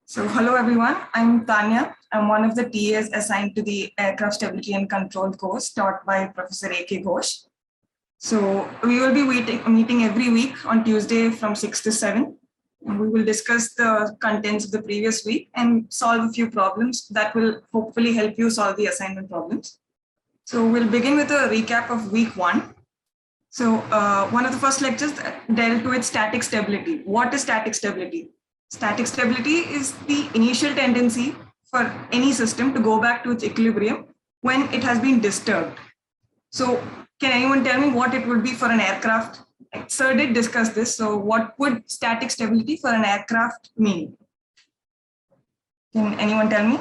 So hello everyone, I'm Tanya. I'm one of the TAs assigned to the Aircraft Stability and Control course taught by Professor A.K. Ghosh. So we will be meeting every week on Tuesday from 6 to 7. And we will discuss the contents of the previous week and solve a few problems that will hopefully help you solve the assignment problems. So we'll begin with a recap of week 1. So one of the first lectures dealt with static stability. What is static stability? Static stability is the initial tendency for any system to go back to its equilibrium when it has been disturbed. So can anyone tell me what it would be for an aircraft? Sir did discuss this. So what would static stability for an aircraft mean? Can anyone tell me?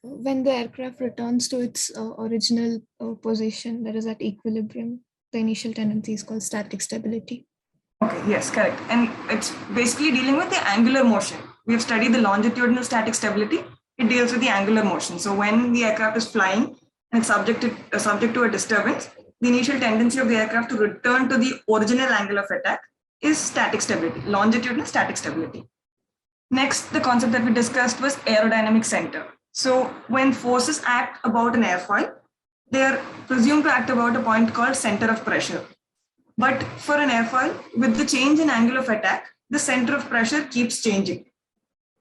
When the aircraft returns to its original position, that is at equilibrium, the initial tendency is called static stability. Okay, yes, correct. And it's basically dealing with the angular motion. We have studied the longitudinal static stability. It deals with the angular motion. So when the aircraft is flying and it's subject to a disturbance, the initial tendency of the aircraft to return to the original angle of attack is static stability, longitudinal static stability. Next, the concept that we discussed was aerodynamic center. So when forces act about an airfoil, they are presumed to act about a point called center of pressure. But for an airfoil, with the change in angle of attack, the center of pressure keeps changing.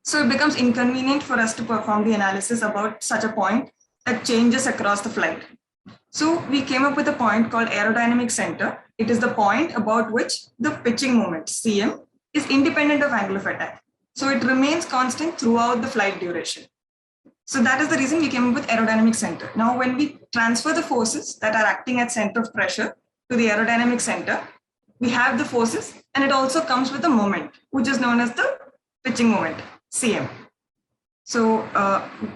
So it becomes inconvenient for us to perform the analysis about such a point that changes across the flight. So we came up with a point called aerodynamic center. It is the point about which the pitching moment, Cm, is independent of angle of attack. So it remains constant throughout the flight duration. So that is the reason we came up with aerodynamic center. Now, when we transfer the forces that are acting at center of pressure to the aerodynamic center, we have the forces, and it also comes with a moment, which is known as the pitching moment, Cm. So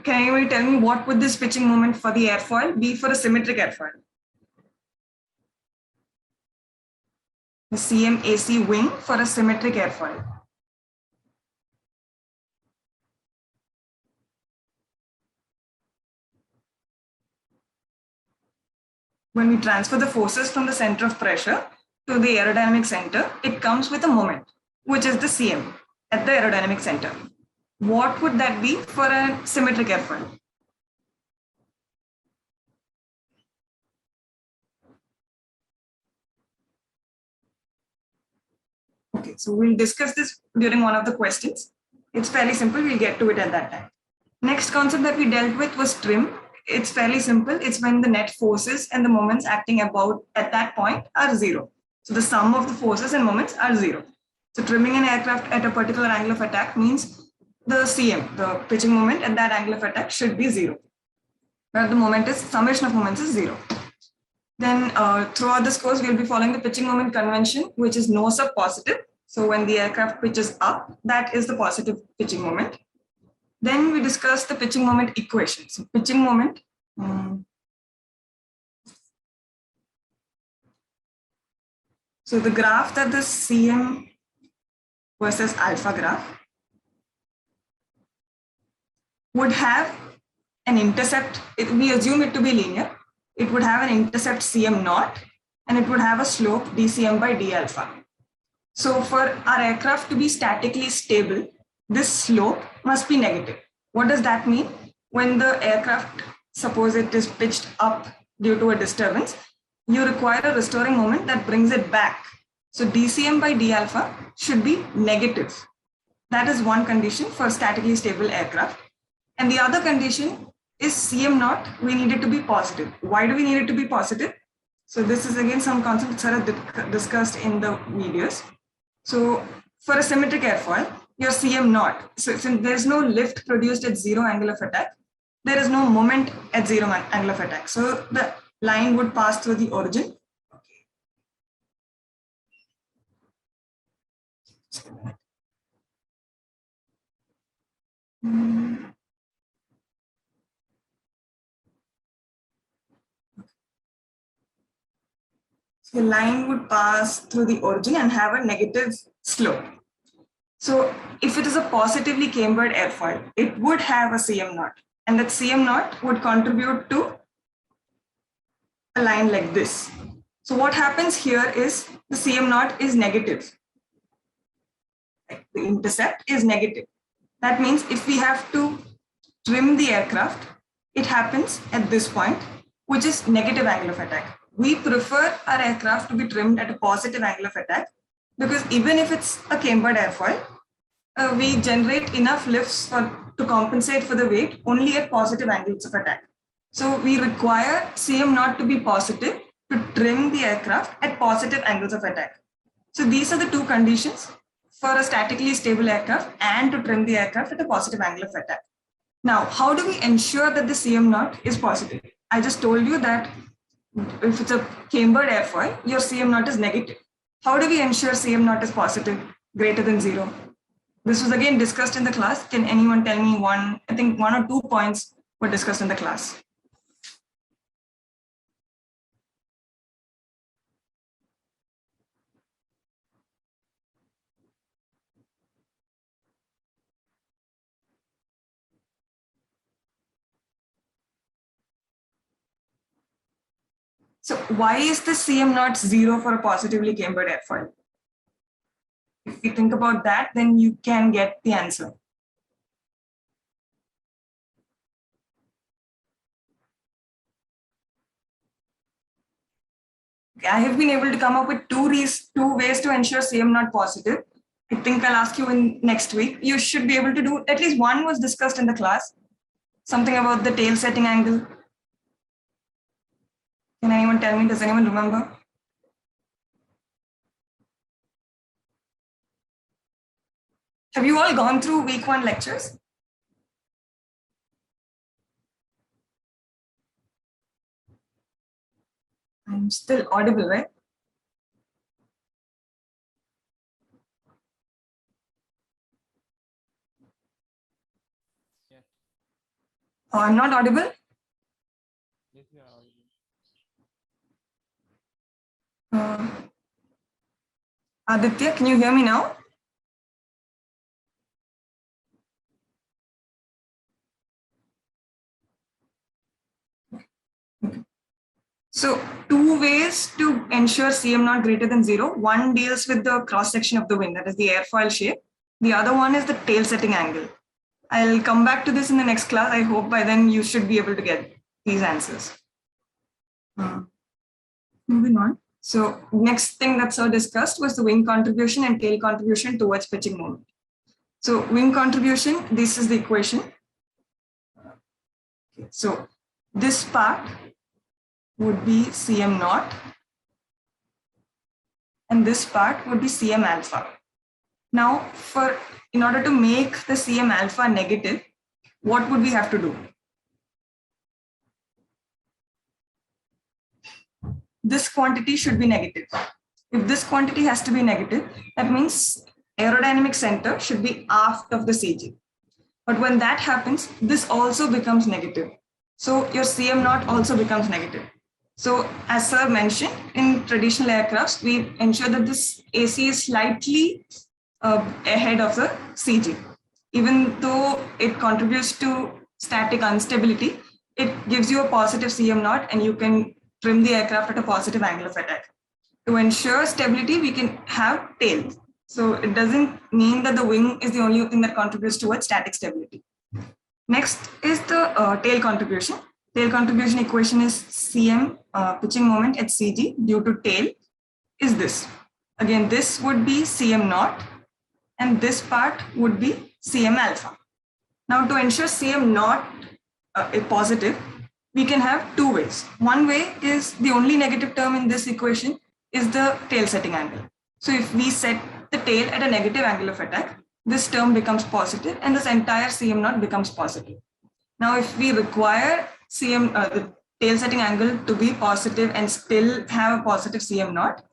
can anybody tell me what would this pitching moment for the airfoil be for a symmetric airfoil? The CMAC wing for a symmetric airfoil. When we transfer the forces from the center of pressure to the aerodynamic center, it comes with a moment, which is the Cm at the aerodynamic center. What would that be for a symmetric airfoil? Okay, so we'll discuss this during one of the questions. It's fairly simple. We'll get to it at that time. Next concept that we dealt with was trim. It's fairly simple. It's when the net forces and the moments acting about at that point are zero. So the sum of the forces and moments are zero. So trimming an aircraft at a particular angle of attack means the Cm, the pitching moment at that angle of attack should be zero. Where the moment is, summation of moments is zero. Then throughout this course, we'll be following the pitching moment convention, which is nose up positive. So when the aircraft pitches up, that is the positive pitching moment. Then we discussed the pitching moment equation. So pitching moment. So the graph that the Cm versus alpha graph would have an intercept. We assume it to be linear. It would have an intercept Cm naught, and it would have a slope dCm by d alpha. So for our aircraft to be statically stable, this slope must be negative. What does that mean? When the aircraft, suppose it is pitched up due to a disturbance, you require a restoring moment that brings it back. So dCm by d alpha should be negative. That is one condition for statically stable aircraft. And the other condition is Cm naught, we need it to be positive. Why do we need it to be positive? So this is again some concepts that are discussed in the videos. So for a symmetric airfoil, your Cm naught. So since there's no lift produced at zero angle of attack, there is no moment at zero angle of attack. So the line would pass through the origin. So the line would pass through the origin and have a negative slope. So if it is a positively cambered airfoil, it would have a Cm naught, and that Cm naught would contribute to a line like this. So what happens here is the Cm naught is negative. The intercept is negative. That means if we have to trim the aircraft, it happens at this point, which is negative angle of attack. We prefer our aircraft to be trimmed at a positive angle of attack because even if it's a cambered airfoil, we generate enough lifts to compensate for the weight only at positive angles of attack. So we require Cm naught to be positive to trim the aircraft at positive angles of attack. So these are the two conditions for a statically stable aircraft and to trim the aircraft at a positive angle of attack. Now, how do we ensure that the Cm naught is positive? I just told you that if it's a cambered airfoil, your Cm naught is negative. How do we ensure Cm naught is positive, greater than 0? This was again discussed in the class. Can anyone tell me one or two points were discussed in the class? So why is the Cm naught 0 for a positively cambered airfoil? If you think about that, then you can get the answer. Okay, I have been able to come up with two ways to ensure Cm naught positive. I think I'll ask you in next week. You should be able to do, at least one was discussed in the class. Something about the tail setting angle. Can anyone tell me? Does anyone remember? Have you all gone through week 1 lectures? I'm still audible, right? Yeah. Oh, I'm not audible? Yes, you are audible. Aditya, can you hear me now? So two ways to ensure Cm naught greater than 0. One deals with the cross section of the wing, that is the airfoil shape. The other one is the tail setting angle. I'll come back to this in the next class. I hope by then you should be able to get these answers. Moving on. So next thing that Sir discussed was the wing contribution and tail contribution towards pitching moment. So wing contribution, this is the equation. Okay, so this part would be Cm naught and this part would be Cm alpha. Now, in order to make the Cm alpha negative, what would we have to do? This quantity should be negative. If this quantity has to be negative, that means aerodynamic center should be aft of the CG. But when that happens, this also becomes negative. So your Cm naught also becomes negative. So as Sir mentioned, in traditional aircrafts, we ensure that this AC is slightly ahead of the CG. Even though it contributes to static instability, it gives you a positive Cm naught and you can trim the aircraft at a positive angle of attack. To ensure stability, we can have tail. So it doesn't mean that the wing is the only thing that contributes towards static stability. Next is the tail contribution. Tail contribution equation is Cm pitching moment at CG due to tail is this. Again, this would be Cm naught and this part would be Cm alpha. Now to ensure Cm naught is positive, we can have two ways. One way is the only negative term in this equation is the tail setting angle. So if we set the tail at a negative angle of attack, this term becomes positive and this entire Cm naught becomes positive. Now, if we require the tail setting angle to be positive and still have a positive Cm naught,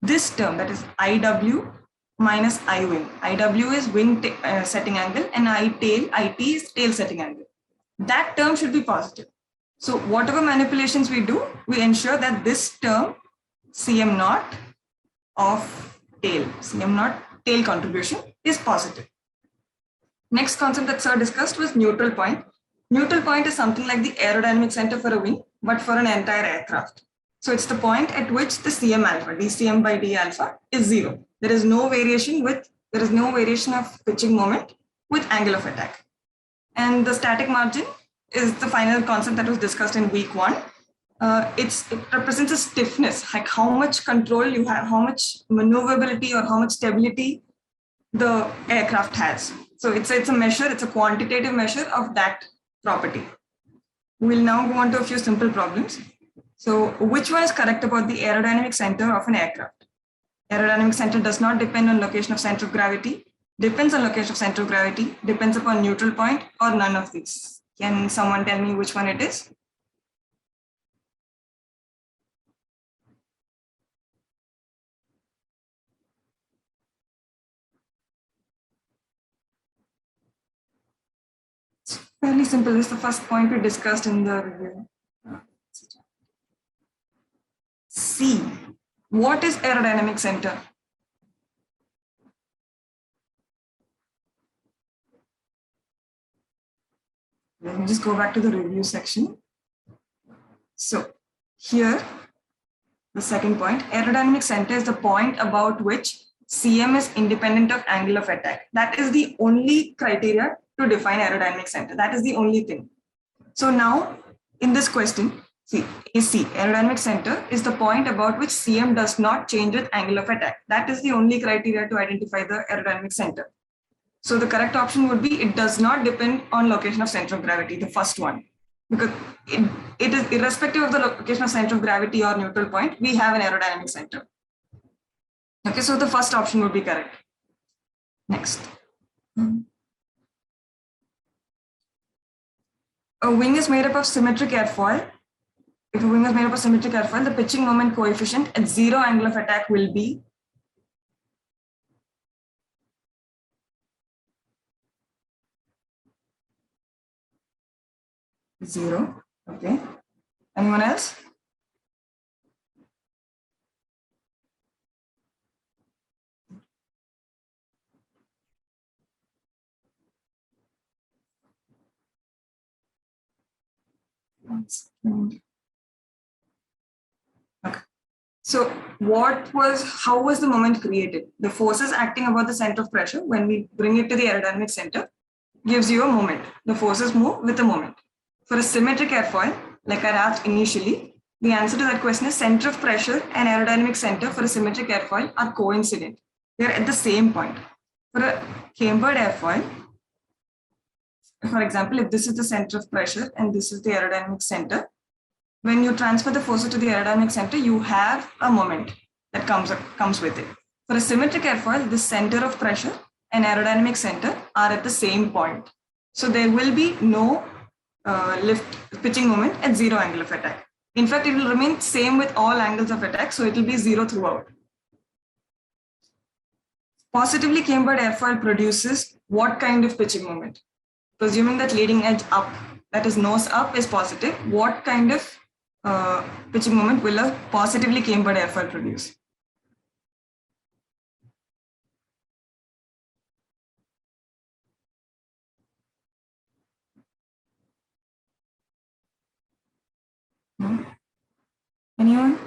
this term, that is IW minus I wing. IW is wing setting angle and IT is tail setting angle. That term should be positive. So whatever manipulations we do, we ensure that this term Cm naught of tail, Cm naught tail contribution is positive. Next concept that Sir discussed was neutral point. Neutral point is something like the aerodynamic center for a wing, but for an entire aircraft. So it's the point at which the Cm alpha, dCm by d alpha is 0. There is no variation of pitching moment with angle of attack. And the static margin is the final concept that was discussed in week 1. It represents a stiffness, like how much control you have, how much maneuverability or how much stability the aircraft has. So it's a measure, it's a quantitative measure of that property. We'll now go on to a few simple problems. So which one is correct about the aerodynamic center of an aircraft? Aerodynamic center does not depend on location of center of gravity, depends on location of center of gravity, depends upon neutral point, or none of these. Can someone tell me which one it is? It's fairly simple. This is the first point we discussed in the review. C. What is aerodynamic center? Let me just go back to the review section. So here, the second point, aerodynamic center is the point about which Cm is independent of angle of attack. That is the only criteria to define aerodynamic center. That is the only thing. So now in this question, see, AC, aerodynamic center, is the point about which Cm does not change with angle of attack. That is the only criteria to identify the aerodynamic center. So the correct option would be it does not depend on location of center of gravity, the first one. Because it is irrespective of the location of center of gravity or neutral point, we have an aerodynamic center. Okay, so the first option would be correct. Next. A wing is made up of symmetric airfoil. If a wing is made up of symmetric airfoil, the pitching moment coefficient at 0 angle of attack will be 0. Okay. Anyone else? Okay. So how was the moment created? The forces acting about the center of pressure, when we bring it to the aerodynamic center, gives you a moment. The forces move with a moment. For a symmetric airfoil, like I asked initially, the answer to that question is center of pressure and aerodynamic center for a symmetric airfoil are coincident. They're at the same point. For a cambered airfoil, for example, if this is the center of pressure and this is the aerodynamic center, when you transfer the forces to the aerodynamic center, you have a moment that comes with it. For a symmetric airfoil, the center of pressure and aerodynamic center are at the same point. So there will be no pitching moment at 0 angle of attack. In fact, it will remain same with all angles of attack, so it will be 0 throughout. Positively cambered airfoil produces what kind of pitching moment? Presuming that leading edge up, that is nose up, is positive, what kind of pitching moment will a positively cambered airfoil produce? No? Anyone?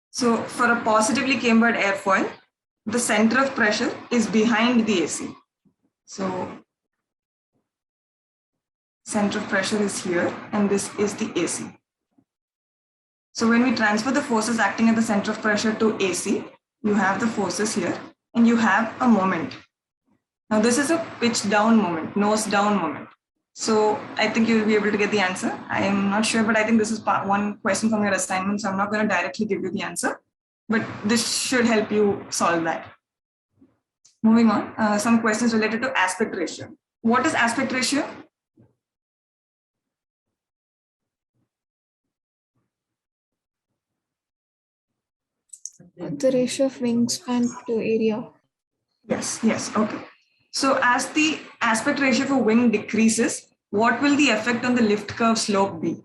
So for a positively cambered airfoil, the center of pressure is behind the AC. So center of pressure is here and this is the AC. So when we transfer the forces acting at the center of pressure to AC, you have the forces here and you have a moment. Now this is a pitch down moment, nose down moment. So I think you'll be able to get the answer. I am not sure, but I think this is one question from your assignment. So I'm not going to directly give you the answer, but this should help you solve that. Moving on, some questions related to aspect ratio. What is aspect ratio? The ratio of wingspan to area. Yes, okay. So as the aspect ratio for wing decreases, what will the effect on the lift curve slope be?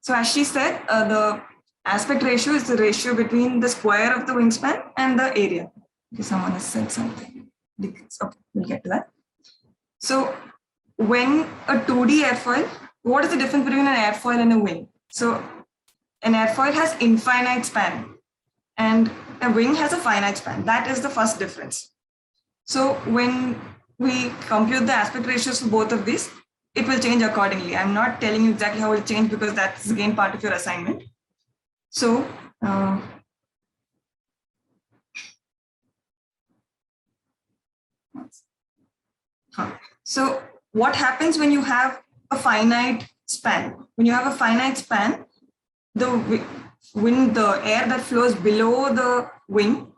So as she said, the Aspect ratio is the ratio between the square of the wingspan and the area. Okay, someone has said something. Okay, we'll get to that. So when a 2D airfoil, what is the difference between an airfoil and a wing? So an airfoil has infinite span and a wing has a finite span. That is the first difference. So when we compute the aspect ratios for both of these, it will change accordingly. I'm not telling you exactly how it will change because that's again part of your assignment. So so what happens when you have a finite span? When you have a finite span, the air that flows below the wing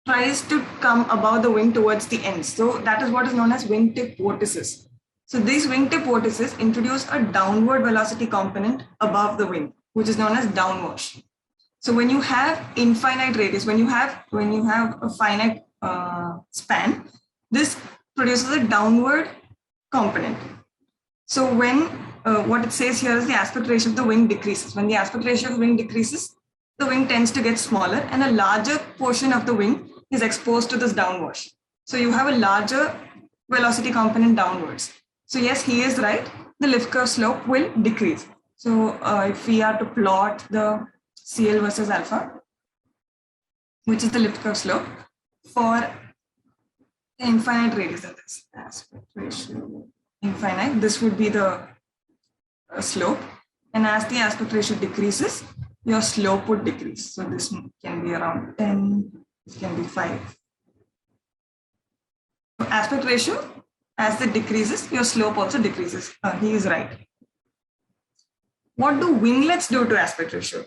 tries to come above the wing towards the ends. So that is what is known as wingtip vortices. So these wingtip vortices introduce a downward velocity component above the wing, which is known as downwash. So when you have infinite radius, when you have a finite span, this produces a downward component. So when what it says here is the aspect ratio of the wing decreases. When the aspect ratio of the wing decreases, the wing tends to get smaller and a larger portion of the wing is exposed to this downwash. So you have a larger velocity component downwards. So yes, he is right. The lift curve slope will decrease. So if we are to plot the CL versus alpha, which is the lift curve slope for the infinite radius, that is aspect ratio infinite, this would be the slope. And as the aspect ratio decreases, your slope would decrease. So this can be around 10, it can be 5. So aspect ratio, as it decreases, your slope also decreases. He is right. What do winglets do to aspect ratio?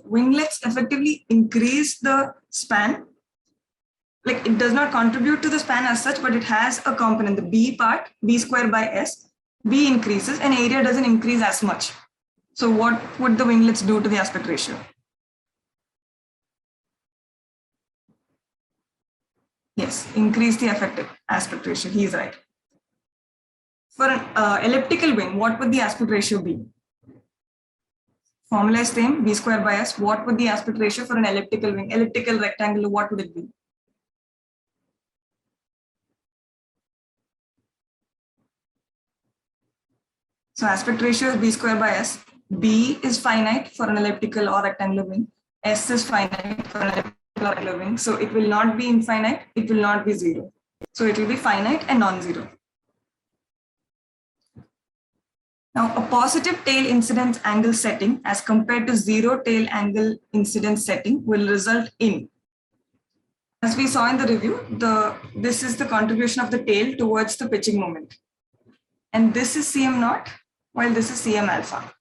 Winglets effectively increase the span. Like it does not contribute to the span as such, but it has a component, the B part, B square by S. B increases and area doesn't increase as much. So what would the winglets do to the aspect ratio? Yes, increase the effective aspect ratio. He is right. For an elliptical wing, what would the aspect ratio be? Formula is same, B square by S. What would the aspect ratio for an elliptical wing? Elliptical, rectangular, what would it be? So aspect ratio is B square by S. B is finite for an elliptical or rectangular wing. S is finite for an elliptical or rectangular wing. So it will not be infinite, it will not be zero. So it will be finite and non-zero. Now, a positive tail incidence angle setting as compared to zero tail angle incidence setting will result in, as we saw in the review, this is the contribution of the tail towards the pitching moment. And this is Cm naught, while this is Cm alpha.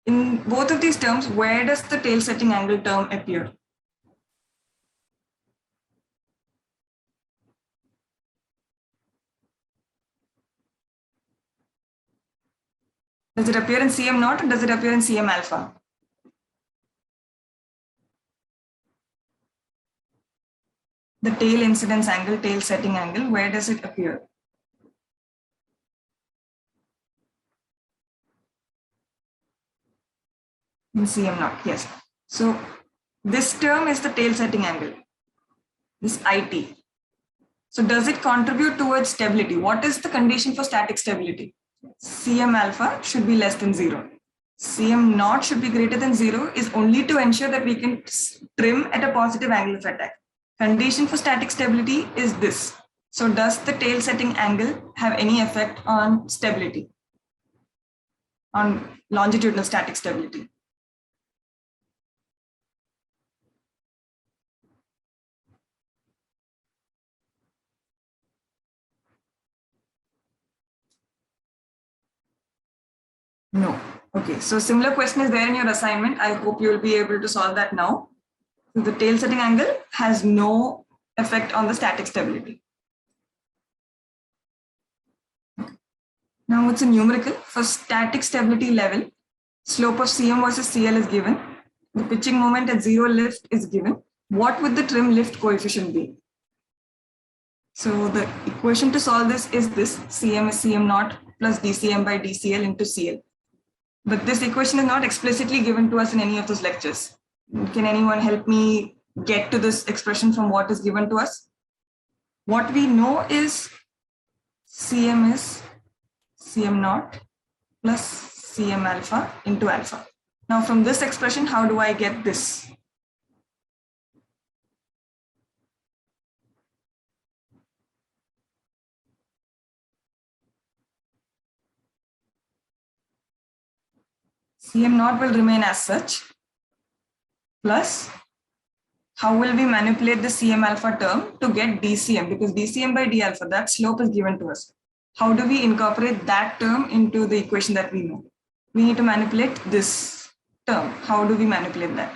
In both of these terms, where does the tail setting angle term appear? Does it appear in Cm naught or does it appear in Cm alpha? The tail incidence angle, tail setting angle, where does it appear? In Cm naught, yes. So this term is the tail setting angle, this IT. So does it contribute towards stability? What is the condition for static stability? Cm alpha should be less than 0. Cm naught should be greater than 0 is only to ensure that we can trim at a positive angle of attack. Condition for static stability is this. So does the tail setting angle have any effect on stability, on longitudinal static stability? No. Okay, so similar question is there in your assignment. I hope you will be able to solve that now. So the tail setting angle has no effect on the static stability. Now it's a numerical. For static stability level, slope of Cm versus Cl is given. The pitching moment at zero lift is given. what would the trim lift coefficient be? So the equation to solve this is this: Cm is Cm naught plus dCm by dCl into Cl. But this equation is not explicitly given to us in any of those lectures. Can anyone help me get to this expression from what is given to us? What we know is Cm is Cm naught plus Cm alpha into alpha. Now from this expression, how do I get this? Cm naught will remain as such, plus how will we manipulate the Cm alpha term to get dCm, because dCm by d alpha, that slope is given to us. How do we incorporate that term into the equation that we know? We need to manipulate this term. How do we manipulate that?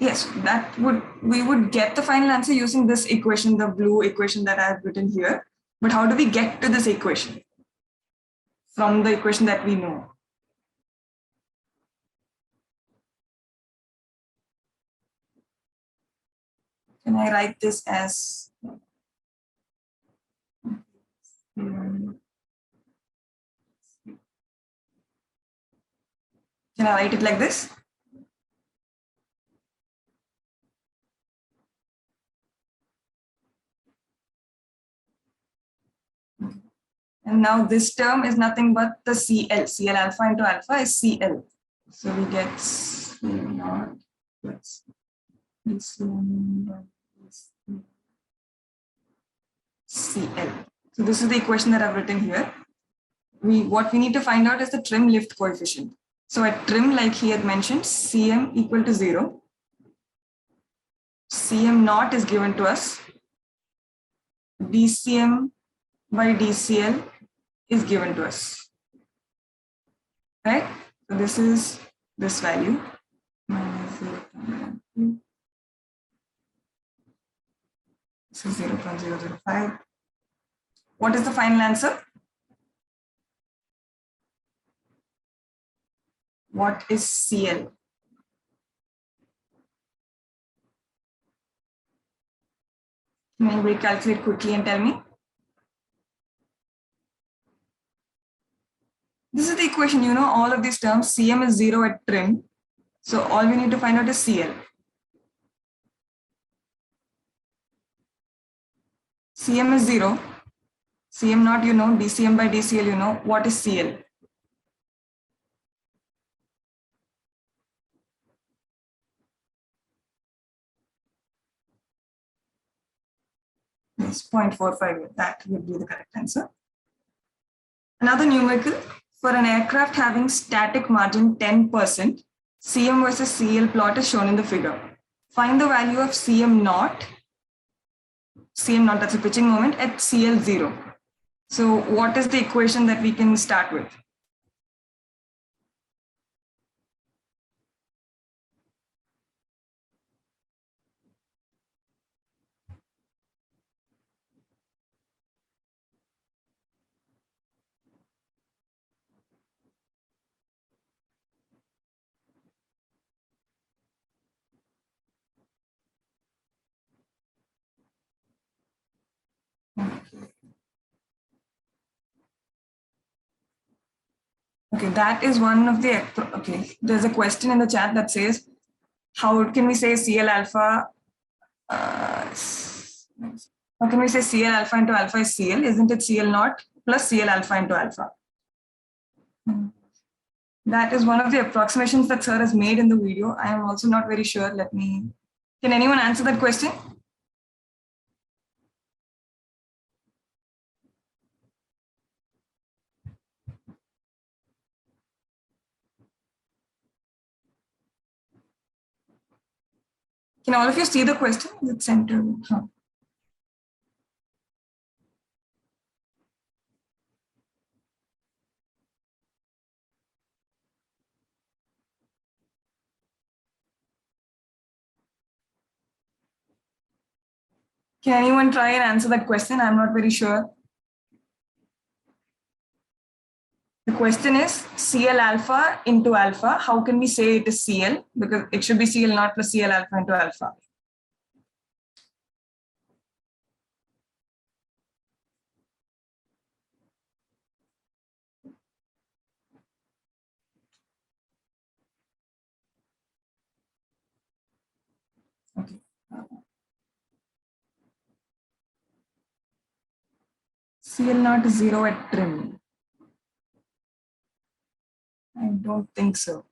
Yes, we would get the final answer using this equation, the blue equation that I have written here. But how do we get to this equation from the equation that we know? Can I write this as can I write it like this? And now this term is nothing but the CL. CL alpha into alpha is CL. So we get C naught plus CL. So this is the equation that I've written here. What we need to find out is the trim lift coefficient. So at trim, like he had mentioned, Cm equal to 0. Cm naught is given to us. dCm by dCl is given to us. Right? So this is this value. Minus 0.12. This is 0.005. What is the final answer? What is CL? Can anybody calculate quickly and tell me? This is the equation, you know, all of these terms. Cm is 0 at trim. So all we need to find out is CL. Cm is 0. Cm naught, you know, dCm by dCl, you know. What is CL? Yes, 0.45. That would be the correct answer. Another numerical, for an aircraft having static margin 10%, Cm versus CL plot is shown in the figure. Find the value of Cm naught, that's a pitching moment, at CL0. So what is the equation that we can start with? Okay, that is one of the, okay, there's a question in the chat that says, how can we say CL alpha, how can we say CL alpha into alpha is CL? Isn't it CL naught plus CL alpha into alpha? That is one of the approximations that sir has made in the video. I am also not very sure. Can anyone answer that question? Can all of you see the question? It's sent to, Can anyone try and answer that question? I'm not very sure. The question is Cl alpha into alpha. How can we say it is Cl? Because it should be Cl naught plus Cl alpha into alpha. Okay. Cl naught is 0 at trim. I don't think so.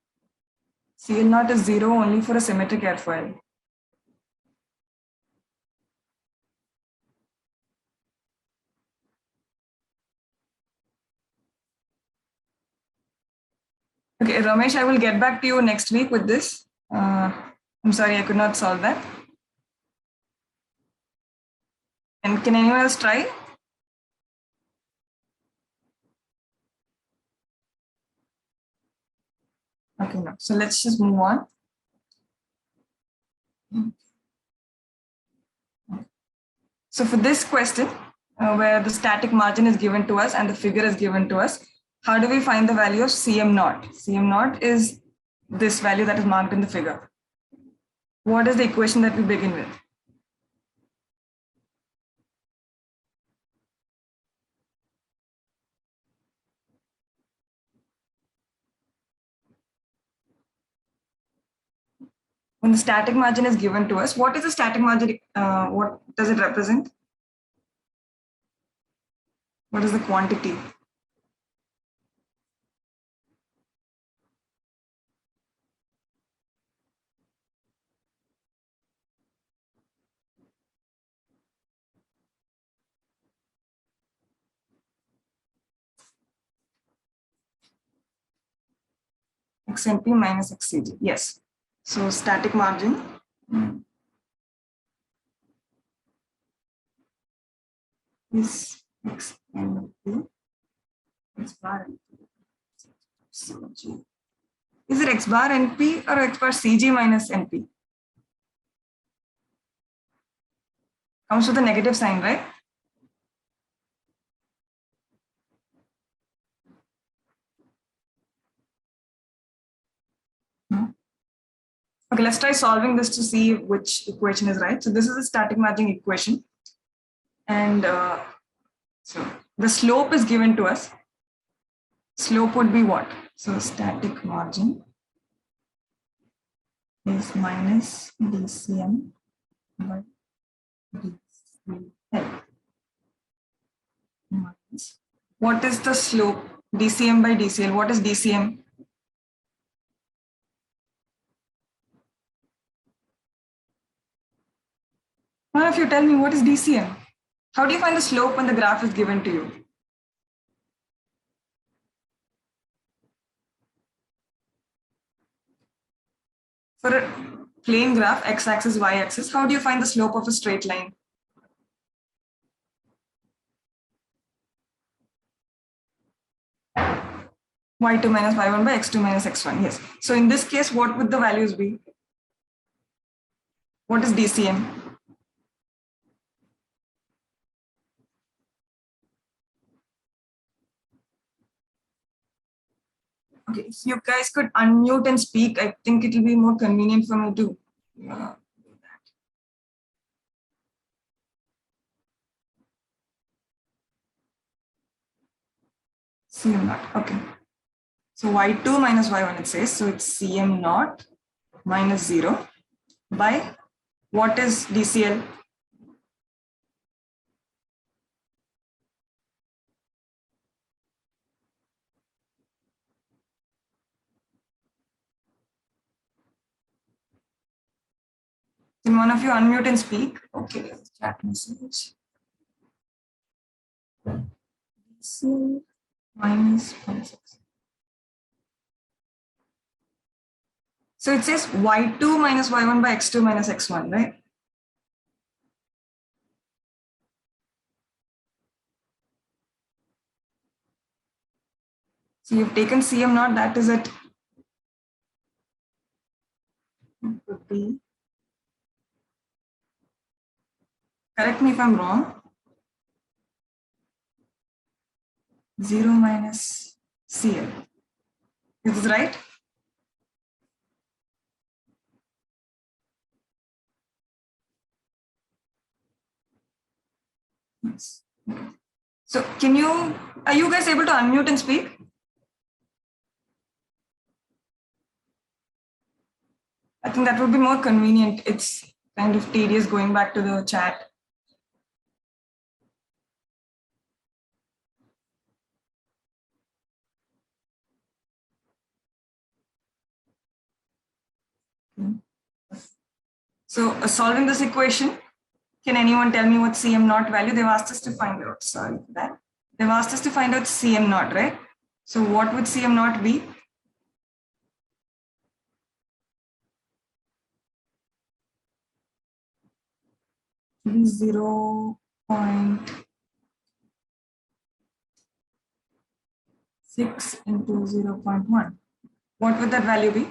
Cl naught is 0 only for a symmetric airfoil. Okay, Ramesh, I will get back to you next week with this. I'm sorry, I could not solve that. And can anyone else try? Okay, no. So let's just move on. So for this question, where the static margin is given to us and the figure is given to us, how do we find the value of Cm naught? Cm naught is this value that is marked in the figure. What is the equation that we begin with? When the static margin is given to us, what is the static margin? What does it represent? What is the quantity? XNP minus XCG. Yes. So static margin is XNP. X bar CG. Is it X bar NP or X bar CG minus NP? Comes with a negative sign, right? Okay, let's try solving this to see which equation is right. So this is a static margin equation. And so the slope is given to us. Slope would be what? So static margin is minus dCm by dCl. Minus. What is the slope? dCm by dCl. What is dCm? One of you tell me what is dCm? How do you find the slope when the graph is given to you? For a plane graph, x-axis, y-axis, how do you find the slope of a straight line? y2 minus y1 by x2 minus x1. Yes. So in this case, what would the values be? What is dCm? Okay, if you guys could unmute and speak, I think it will be more convenient for me to do that. Cm naught. Okay. So y2 minus y1 it says. So it's Cm naught minus 0 by what is dCl? Can one of you unmute and speak? Okay, chat message. dCl minus 0.6. So it says y2 minus y1 by x2 minus x1, right? So you've taken Cm naught, that is it. Would be Correct me if I'm wrong. 0 minus CL. Is this right? Yes. So are you guys able to unmute and speak? I think that would be more convenient. It's kind of tedious going back to the chat. So solving this equation, can anyone tell me what CM naught value? They've asked us to find out. Sorry for that. They've asked us to find out CM naught, right? So what would CM naught be? It is 0.6 into 0.1. What would that value be?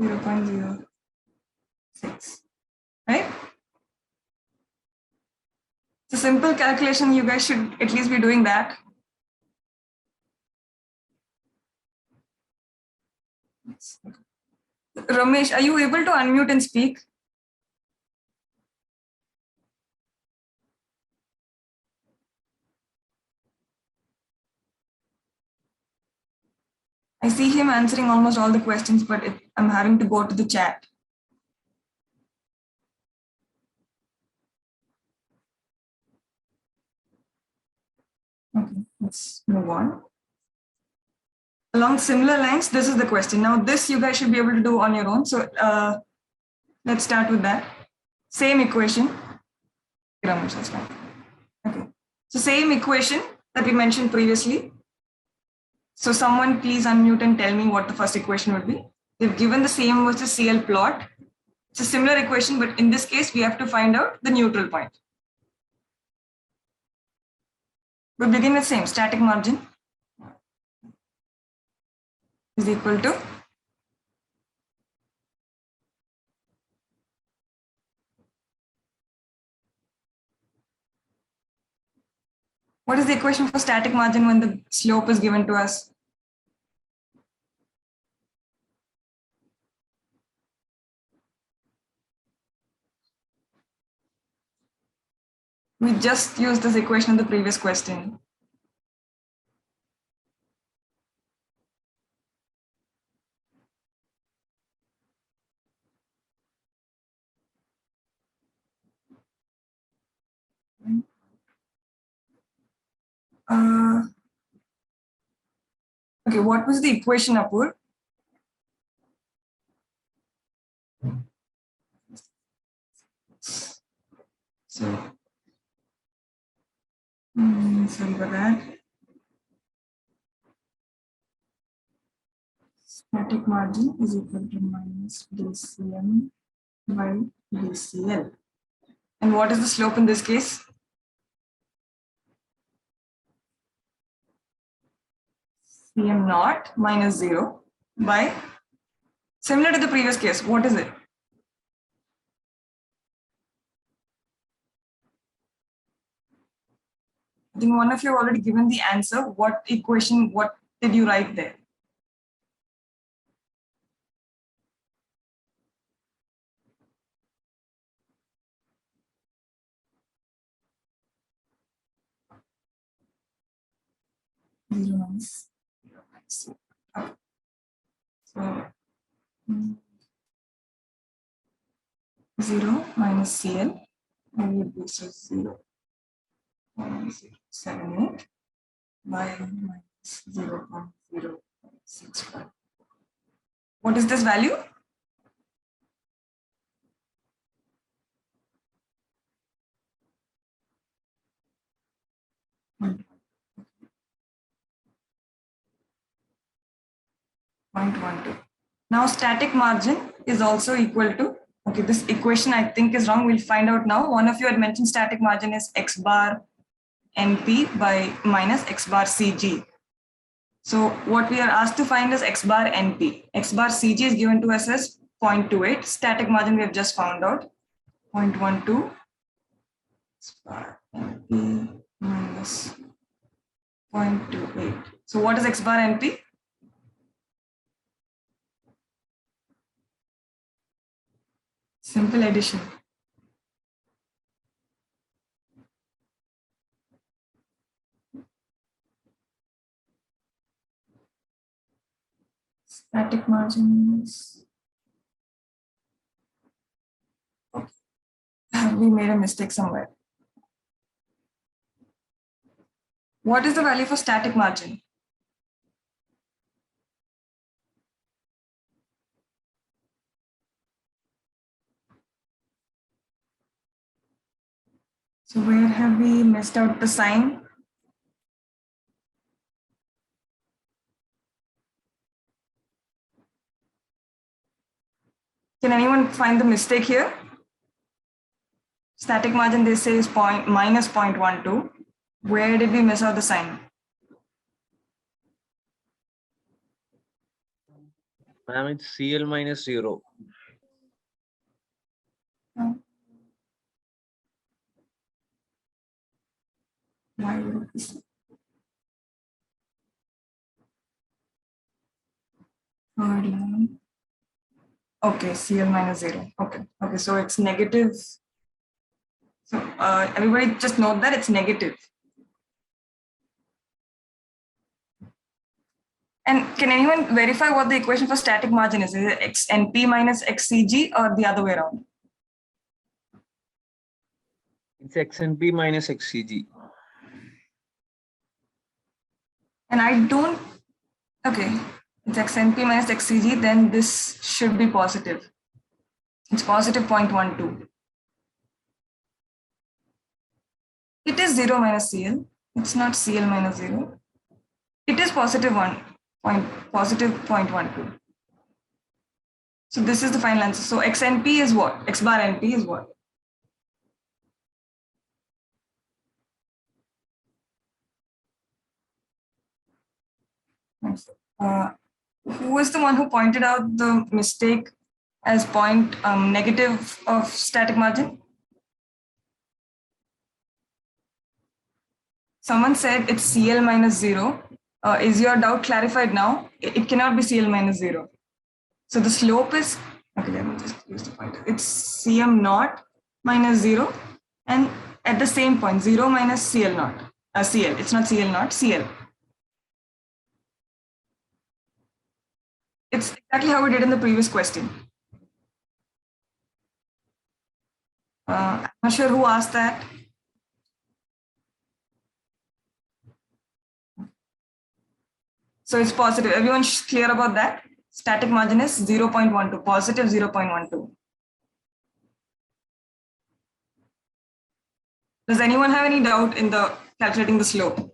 0.06, right? It's a simple calculation. You guys should at least be doing that. Ramesh, are you able to unmute and speak? I see him answering almost all the questions, but I'm having to go to the chat. Okay, let's move on. Along similar lines, this is the question. Now, this you guys should be able to do on your own. So let's start with that. Same equation. Okay. So same equation that we mentioned previously. So someone please unmute and tell me what the first equation would be. They've given the same versus CL plot. It's a similar equation, but in this case, we have to find out the neutral point. We begin with same static margin is equal to what is the equation for static margin when the slope is given to us? We just used this equation in the previous question. Okay, what was the equation, Apur? So, sorry for that. Static margin is equal to minus dCm by dCl. And what is the slope in this case? Cm naught minus 0 by, similar to the previous case, what is it? I think one of you have already given the answer. What equation, what did you write there? So, 0 minus CL, and would be so 0.078 by minus 0.065. What is this value? Hmm. 0.12. Now static margin is also equal to, okay, this equation I think is wrong. We'll find out now. One of you had mentioned static margin is x bar NP by minus x bar CG. So what we are asked to find is x bar NP. X bar CG is given to us as 0.28. Static margin we have just found out, 0.12. bar NP minus 0.28. So what is X bar NP? Simple addition. Static margins. Okay. We made a mistake somewhere. What is the value for static margin? So where have we missed out the sign? Can anyone find the mistake here? Static margin, they say, is minus 0.12. Where did we miss out the sign? Ma'am, it's CL minus 0. Why would it be so? Third line. Okay, CL minus 0. Okay, so it's negative. So everybody just note that it's negative. And can anyone verify what the equation for static margin is? Is it XNP minus XCG or the other way around? It's XNP minus XCG. And I don't, okay, it's XNP minus XCG, then this should be positive. It's positive 0.12. It is 0 minus CL. It's not CL minus 0. It is positive 0.12. So this is the final answer. So XNP is what? X bar NP is what? Who is the one who pointed out the mistake as negative of static margin? Someone said it's CL minus 0. Is your doubt clarified now? It cannot be CL minus 0. So the slope is, okay, let me just use the pointer. It's CM naught minus 0. And at the same point, 0 minus CL naught. CL, it's not CL naught, CL. It's exactly how we did in the previous question. I'm not sure who asked that. So it's positive. Everyone's clear about that? Static margin is 0.12, positive 0.12. Does anyone have any doubt in the calculating the slope?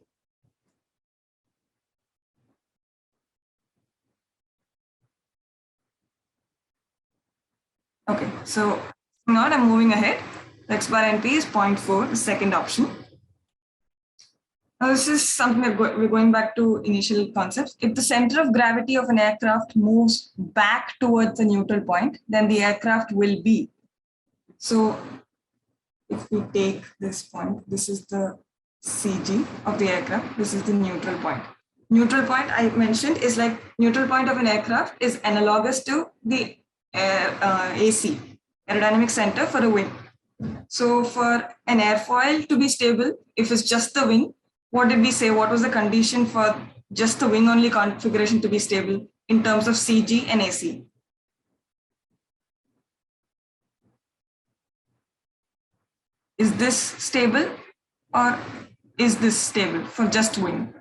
Okay, so now I'm moving ahead. The X bar NP is 0.4, the second option. Now this is something that we're going back to initial concepts. If the center of gravity of an aircraft moves back towards the neutral point, then the aircraft will be. So if we take this point, this is the CG of the aircraft, this is the neutral point. Neutral point I mentioned is like neutral point of an aircraft is analogous to the AC, aerodynamic center for a wing. So for an airfoil to be stable, if it's just the wing, what did we say? What was the condition for just the wing only configuration to be stable in terms of CG and AC? Is this stable or is this stable for just wing?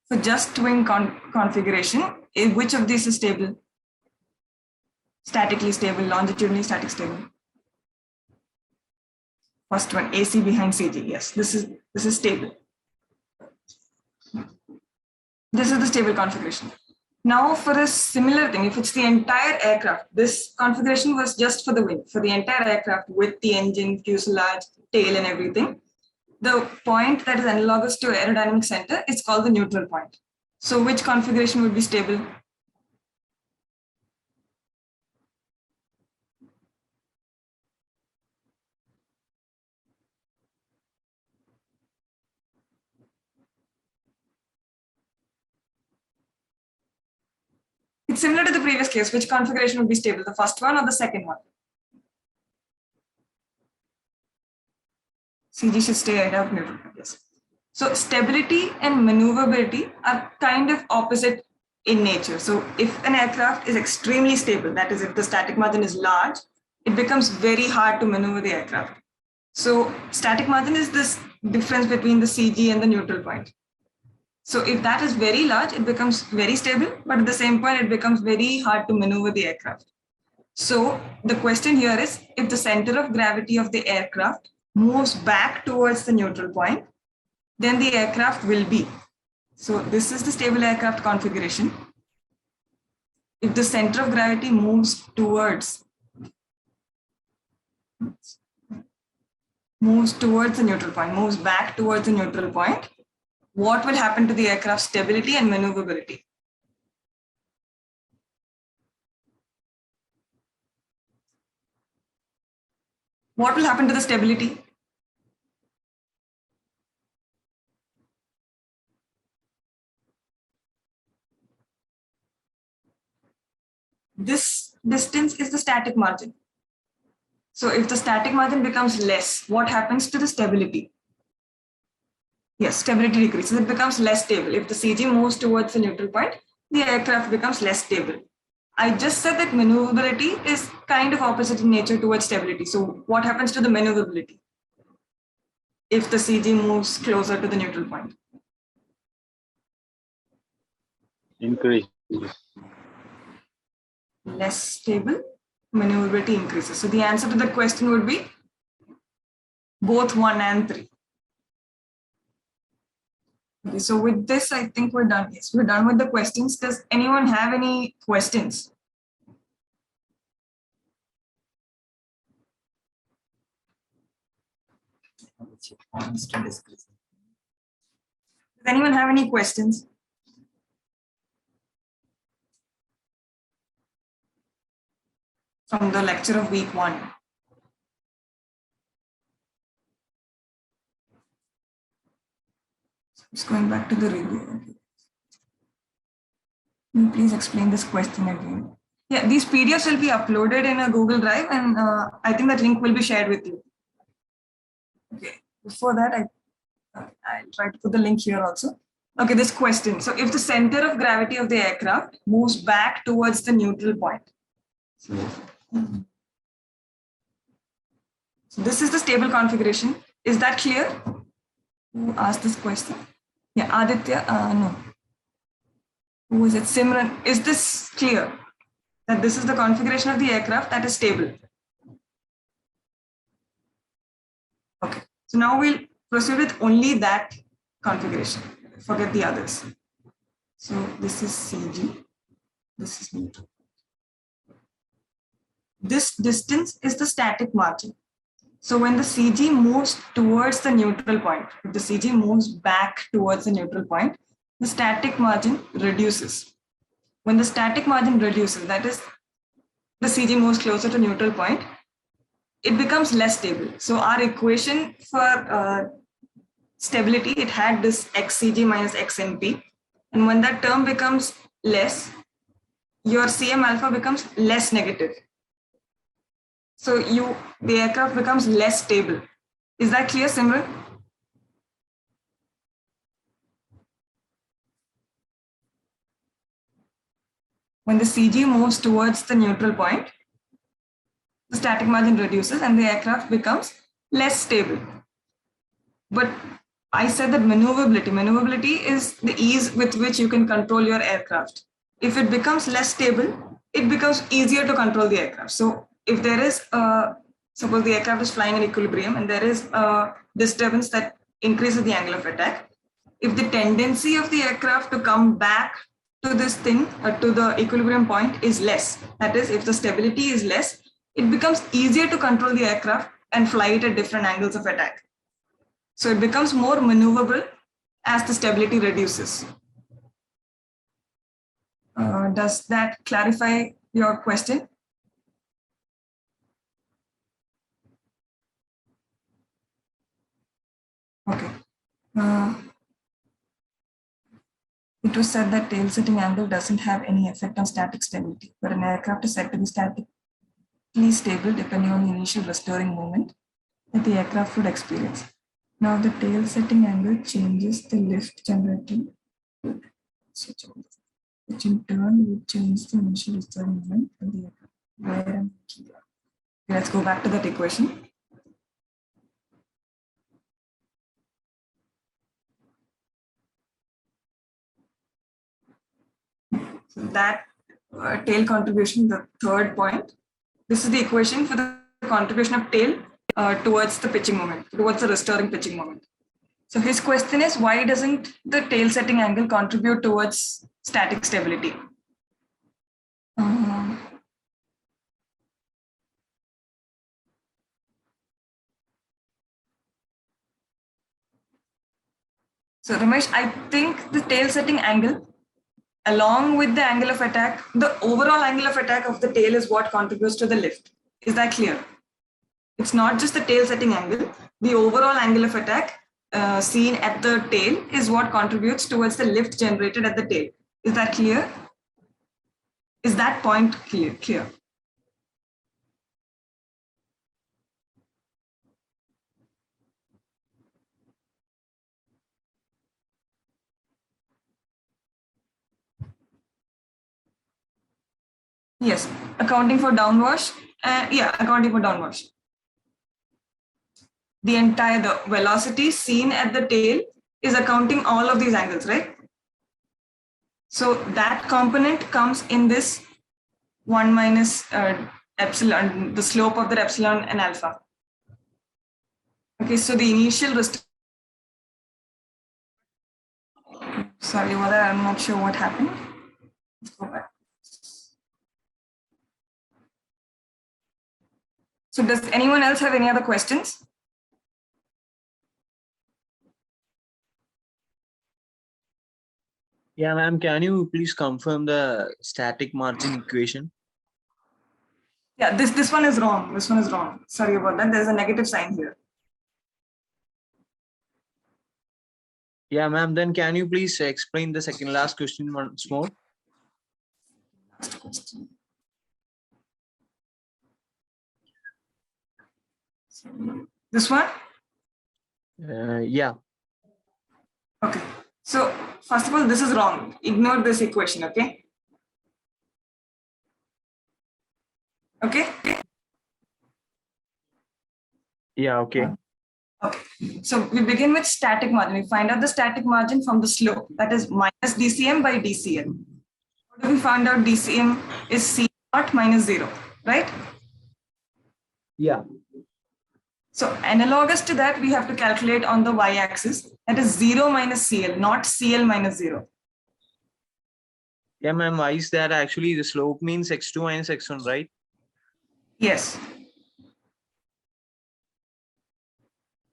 For just wing configuration, which of these is stable? Statically stable, longitudinally static stable. First one, AC behind CG. Yes, this is stable. This is the stable configuration. Now for a similar thing, if it's the entire aircraft, this configuration was just for the wing, for the entire aircraft with the engine, fuselage, tail and everything. the point that is analogous to aerodynamic center is called the neutral point. So which configuration would be stable? It's similar to the previous case. Which configuration would be stable, the first one or the second one? CG should stay ahead of neutral point. Yes. So stability and maneuverability are kind of opposite in nature. So if an aircraft is extremely stable, that is if the static margin is large, it becomes very hard to maneuver the aircraft. So static margin is this difference between the CG and the neutral point. So if that is very large, it becomes very stable, but at the same point, it becomes very hard to maneuver the aircraft. So the question here is, if the center of gravity of the aircraft moves back towards the neutral point, then the aircraft will be. So this is the stable aircraft configuration. If the center of gravity moves towards the neutral point, moves back towards the neutral point, what will happen to the aircraft's stability and maneuverability? What will happen to the stability? This distance is the static margin. So if the static margin becomes less, what happens to the stability? Yes, stability decreases. It becomes less stable. If the CG moves towards the neutral point, the aircraft becomes less stable. I just said that maneuverability is kind of opposite in nature towards stability. So what happens to the maneuverability if the CG moves closer to the neutral point? Increase. Less stable, maneuverability increases. So the answer to the question would be both 1 and 3. Okay, so with this, I think we're done. Yes, we're done with the questions. Does anyone have any questions? Does anyone have any questions? From the lecture of week 1. Just going back to the review. Okay. Can you please explain this question again? Yeah, these PDFs will be uploaded in a Google Drive, and I think that link will be shared with you. Okay, before that, I'll try to put the link here also. Okay, this question. So if the center of gravity of the aircraft moves back towards the neutral point. So this is the stable configuration. Is that clear? Who asked this question? Yeah, Aditya, no. Who is it? Simran. Is this clear? That this is the configuration of the aircraft that is stable. Okay, so now we'll proceed with only that configuration. Forget the others. So this is CG. This is neutral. This distance is the static margin. So when the CG moves towards the neutral point, if the CG moves back towards the neutral point, the static margin reduces. When the static margin reduces, that is, the CG moves closer to neutral point, it becomes less stable. So our equation for stability, it had this XCG minus XNP. And when that term becomes less, your CM alpha becomes less negative. So the aircraft becomes less stable. Is that clear, Simran? When the CG moves towards the neutral point, the static margin reduces and the aircraft becomes less stable. But I said that maneuverability is the ease with which you can control your aircraft. If it becomes less stable, it becomes easier to control the aircraft. So if there is, suppose the aircraft is flying in equilibrium and there is a disturbance that increases the angle of attack, if the tendency of the aircraft to come back to this thing, to the equilibrium point is less, that is, if the stability is less, it becomes easier to control the aircraft and fly it at different angles of attack. So it becomes more maneuverable as the stability reduces. Does that clarify your question? Okay. It was said that tail setting angle doesn't have any effect on static stability, but an aircraft is said to be statically stable depending on the initial restoring moment that the aircraft would experience. Now the tail setting angle changes the lift generated, which in turn would change the initial restoring moment of the aircraft. Where am I? Let's go back to that equation. So that tail contribution, the third point, this is the equation for the contribution of tail towards the pitching moment, towards the restoring pitching moment. So his question is, why doesn't the tail setting angle contribute towards static stability? So Ramesh, I think the tail setting angle, along with the angle of attack, the overall angle of attack of the tail is what contributes to the lift. Is that clear? It's not just the tail setting angle. The overall angle of attack seen at the tail is what contributes towards the lift generated at the tail. Is that clear? Is that point clear? Yes, accounting for downwash. Yeah, accounting for downwash. The entire the velocity seen at the tail is accounting all of these angles, right? So that component comes in this 1 minus epsilon, the slope of the epsilon and alpha. Okay, so the initial sorry, I'm not sure what happened. Let's go back. So does anyone else have any other questions? Yeah, ma'am, can you please confirm the static margin equation? Yeah, this one is wrong. This one is wrong. Sorry about that. There's a negative sign here. Yeah, ma'am, then can you please explain the second last question once more? Last question. This one? Yeah. Okay. So first of all, this is wrong. Ignore this equation, okay? Okay? Yeah, okay. Okay. So we begin with static margin. We find out the static margin from the slope, that is minus DCM by DCL. What do we find out? DCM is C naught minus 0, right? Yeah. So analogous to that, we have to calculate on the y-axis, that is 0 minus CL, not CL minus 0. Yeah, ma'am, why is that? Actually, the slope means x2 minus x1, right? Yes.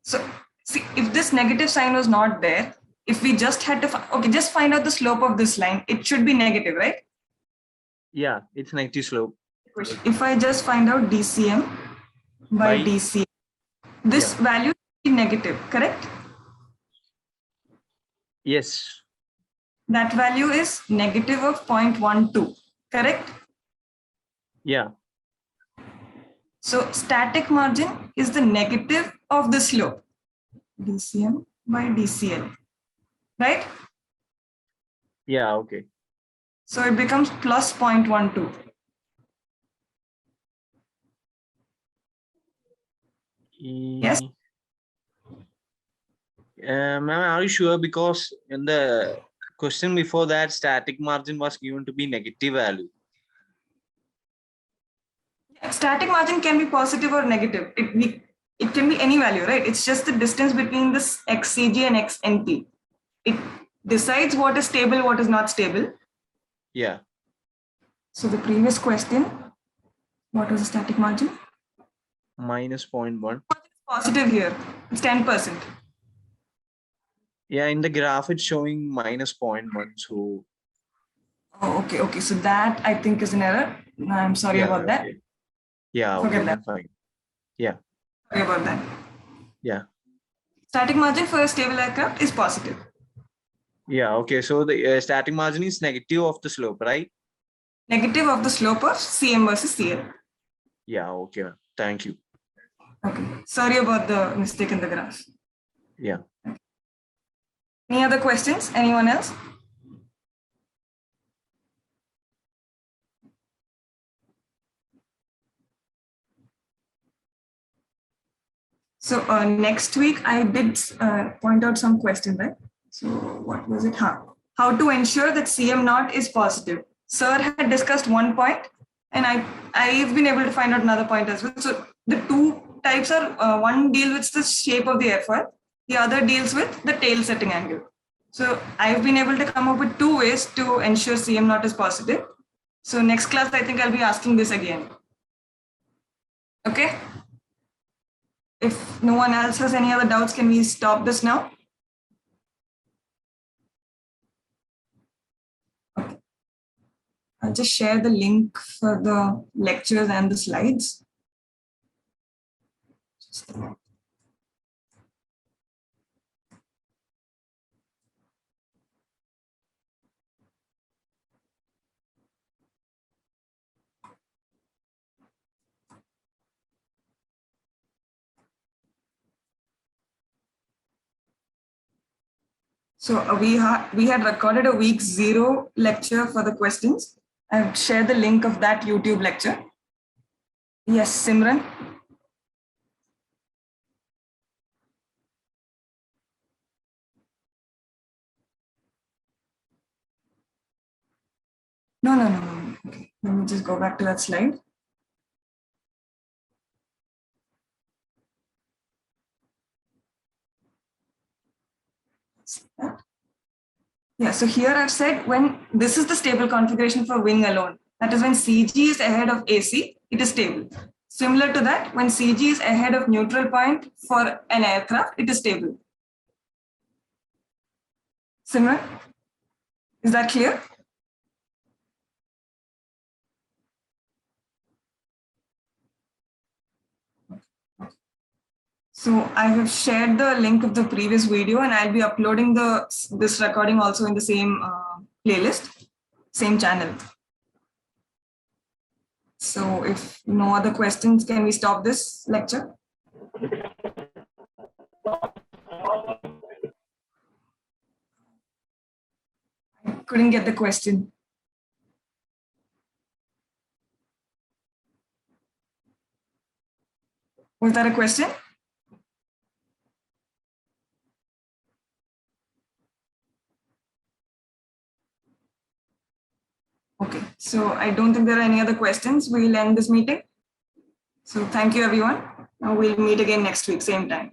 So see, if this negative sign was not there, if we just had to, just find out the slope of this line, it should be negative, right? Yeah, it's negative slope. If I just find out DCM by DCM, this value should be negative, correct? Yes. That value is negative of 0.12, correct? Yeah. So static margin is the negative of the slope, DCM by DCL, right? Yeah, okay. So it becomes plus 0.12. Yes. Ma'am, are you sure? Because in the question before that, static margin was given to be negative value. Static margin can be positive or negative. It can be any value, right? It's just the distance between this XCG and XNP. It decides what is stable, what is not stable. Yeah. So the previous question, what was the static margin? Minus 0.1. Positive here. It's 10%. Yeah, in the graph it's showing minus 0.1. So Oh, okay, okay. So that I think is an error. I'm sorry yeah, about that. okay. Yeah, okay, Forget that. then fine. Yeah, Sorry about that. yeah. Static margin for a stable aircraft is positive. Yeah, okay. So the static margin is negative of the slope, right? Negative of the slope of Cm versus Cl. Yeah, okay. Thank you. Okay. Sorry about the mistake in the graph. Yeah. Any other questions? Anyone else? So next week I did point out some questions, right? So what was it? How to ensure that Cm naught is positive? Sir had discussed one point, and I've been able to find out another point as well. So the two types are one deals with the shape of the airfoil, the other deals with the tail setting angle. So I've been able to come up with two ways to ensure Cm naught is positive. So next class I think I'll be asking this again. Okay. If no one else has any other doubts, can we stop this now? Okay. I'll just share the link for the lectures and the slides. Just a minute. So we had recorded a week 0 lecture for the questions. I've shared the link of that YouTube lecture. Yes, Simran. No. Okay, let me just go back to that slide. Yeah, so here I've said when this is the stable configuration for wing alone, that is when CG is ahead of AC, it is stable. Similar to that, when CG is ahead of neutral point for an aircraft, it is stable. Simran, is that clear? So I have shared the link of the previous video and I'll be uploading this recording also in the same playlist, same channel. So if no other questions, can we stop this lecture? I couldn't get the question. Was that a question? Okay, so I don't think there are any other questions. We'll end this meeting. So thank you, everyone. Now we'll meet again next week, same time.